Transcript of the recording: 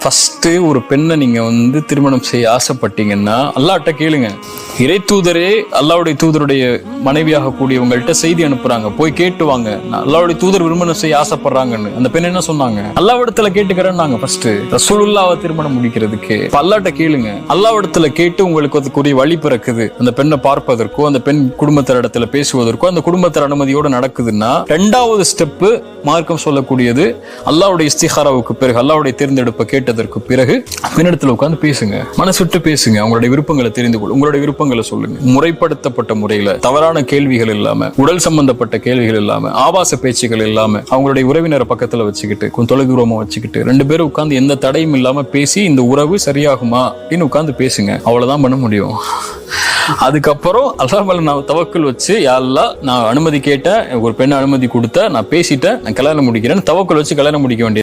First ஒரு பெண்ணை நீங்க திருமணம் செய்ய ஆசைப்பட்டீங்கன்னா அல்லாஹ்ட்ட கேளுங்க. இறை தூதரே அல்லாஹ்வுடைய தூதருடைய மனைவியாக கூடியவங்கள்ட்ட செய்தி அனுப்புறாங்க, போய் கேட்டு வாங்க, அல்லாஹ்வுடைய தூதர் திருமணம் செய்ய ஆசைப்படுறாங்கன்னு. அந்த பெண் என்ன சொன்னாங்க? அல்லாஹ்விடத்துல கேட்டுக்கிறேன்னாங்க. ஃபர்ஸ்ட் ரசூலுல்லாஹ்வை திருமணம் முடிக்கிறதுக்கு அல்லாஹ்ட்ட கேளுங்க. அல்லாஹ்விடத்துல கேட்டு உங்களுக்கு அதுக்குரிய வழி பிறக்குது, அந்த பெண்ணை பார்ப்பதற்கோ அந்த பெண் குடும்பத்தார் இடத்துல பேசுவதற்கோ அந்த குடும்பத்தார் அனுமதியோட நடக்குதுன்னா, ரெண்டாவது ஸ்டெப் மார்க்கம் சொல்லக்கூடியது அல்லாஹ்வுடைய இஸ்திகாராவுக்கு பிறகு, அல்லாஹ்வுடைய தேர்ந்தெடுப்பை கேட்டதற்கு பிறகு பெண்ணிடத்துல உட்கார்ந்து பேசுங்க, மனசு விட்டு பேசுங்க, அவங்களுடைய விருப்பங்களை தெரிந்து கொள்ளுங்க, உங்களுடைய விருப்பங்களை சொல்லுங்க. முறைப்படுத்தப்பட்ட முறையில, தவறான கேள்விகள் இல்லாம, உடல் சம்பந்தப்பட்ட கேள்விகள் இல்லாம, ஆபாச பேச்சுகள் இல்லாம, அவங்களுடைய உறவினரை பக்கத்துல வச்சுக்கிட்டு கொஞ்சம் தொலைதூரமா வச்சுக்கிட்டு 2 பேரும் உட்கார்ந்து எந்த தடையும் இல்லாம பேசி இந்த உறவு சரியாகுமா அப்படின்னு உட்கார்ந்து பேசுங்க. அவ்வளவுதான் பண்ண முடியும். அதுக்கப்புறம் அல்லாஹ் மேல நான் தவக்கல் வச்சு, யா அல்லாஹ் நான் அனுமதி கேட்டேன், ஒரு பெண்ணை அனுமதி கொடுத்த, நான் பேசிட்டேன், நான் கல்யாணம் முடிக்கிறேன், தவக்கல் வச்சு கல்யாணம் முடிக்க வேண்டியது.